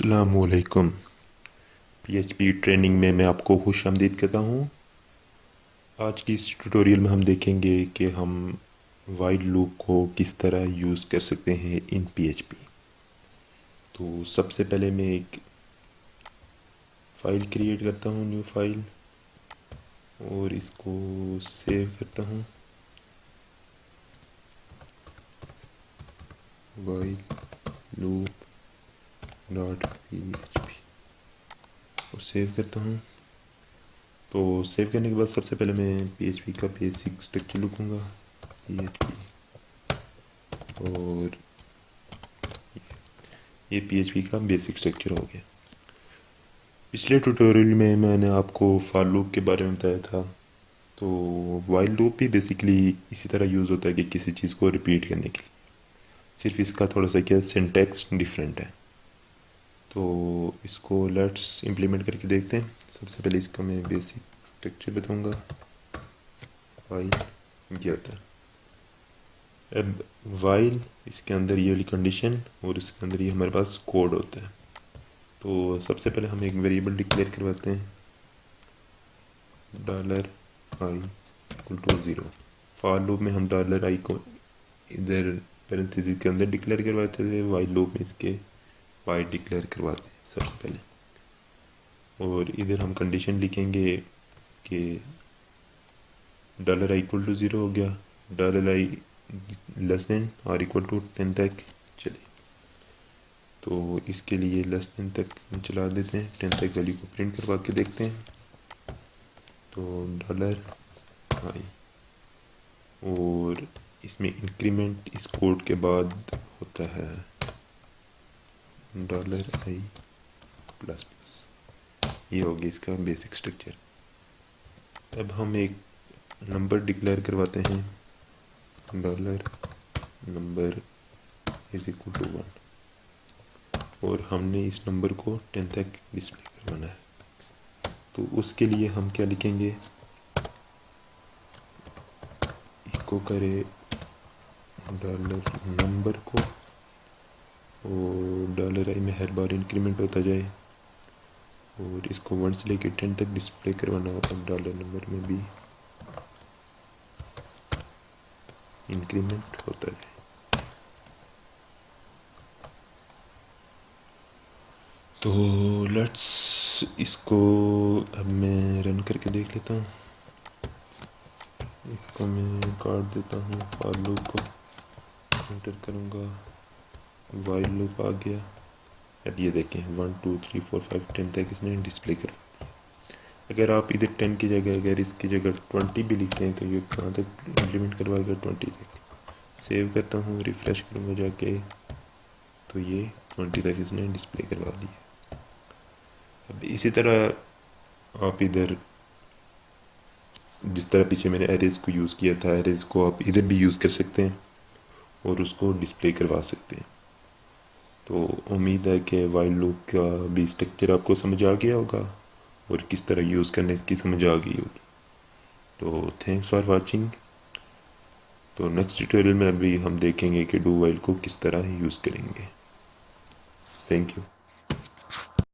अस्सलामुअलैकुम। PHP training में मैं आपको खुशामदीद कहता हूँ। आज की इस ट्यूटोरियल में हम देखेंगे कि हम वाइल लूप को किस तरह यूज़ कर सकते हैं इन पीएचपी। तो सबसे पहले मैं एक फ़ाइल क्रिएट करता हूँ, न्यू फाइल, और इसको सेव करता हूँ। वाइल लूप डॉट पीएचपी को सेव करता हूँ। तो सेव करने के बाद सबसे पहले मैं पीएचपी का बेसिक स्ट्रक्चर लिखूँगा, पीएचपी, और ये पीएचपी का बेसिक स्ट्रक्चर हो गया। पिछले ट्यूटोरियल में मैंने आपको फॉर लूप के बारे में बताया था। तो वाइल लूप भी बेसिकली इसी तरह यूज़ होता है कि किसी चीज़ को रिपीट करने के लिए, सिर्फ इसका थोड़ा सा क्या सिंटैक्स डिफरेंट है। तो इसको लेट्स इम्प्लीमेंट करके देखते हैं। सबसे पहले इसका मैं बेसिक स्ट्रक्चर बताऊँगा। वाइल क्या होता है, अब वाइल इसके अंदर ये वाली कंडीशन और इसके अंदर ये हमारे पास कोड होता है। तो सबसे पहले हम एक वेरिएबल डिक्लेयर करवाते हैं, $i=0। फॉर लूप में हम $i को इधर पैरेंथेसिस के अंदर डिक्लेयर करवाते थे, वाइल लूप में इसके y डिक्लेयर करवाते हैं सबसे पहले। और इधर हम कंडीशन लिखेंगे कि $i=0 हो गया, $i<10 तक चले। तो इसके लिए <10 तक हम चला देते हैं, 10 तक वैल्यू को प्रिंट करवा के देखते हैं। तो $i, और इसमें इंक्रीमेंट इस कोड के बाद होता है $i++। ये हो गया इसका बेसिक स्ट्रक्चर। अब हम एक नंबर डिक्लेयर करवाते हैं, $number=1, और हमने इस नंबर को 10 तक डिस्प्ले करवाना है। तो उसके लिए हम क्या लिखेंगे, इको करे $नंबर को, और $i में हर बार इंक्रीमेंट होता जाए, और इसको 1 से लेकर 10 तक डिस्प्ले करवाना होगा। $नंबर में भी इंक्रीमेंट होता है। तो लेट्स इसको अब मैं रन करके देख लेता हूँ। इसको मैं काट देता हूँ, फॉर लूप को एंटर करूँगा, वाइल लूप आ गया। अब ये देखें 1 2 3 4 5 10 तक इसने डिस्प्ले करवा दिया। अगर आप इधर 10 की जगह अगर इसकी जगह 20 भी लिखते हैं तो ये कहाँ तक इम्प्लीमेंट करवाएगा, 20 तक। सेव करता हूँ, रिफ़्रेश करूँगा जाके, तो ये 20 तक इसने डिस्प्ले करवा दिया। अब इसी तरह आप इधर जिस तरह पीछे मैंने एरेज़ को यूज़ किया था, एरेज़ को आप इधर भी यूज़ कर सकते हैं और उसको डिस्प्ले करवा सकते हैं। तो उम्मीद है कि वाइल लूप का भी स्ट्रक्चर आपको समझ आ गया होगा और किस तरह यूज़ करने की समझ आ गई होगी। तो थैंक्स फॉर वाचिंग। तो नेक्स्ट ट्यूटोरियल में अभी हम देखेंगे कि डू वाइल को किस तरह यूज़ करेंगे। Thank you.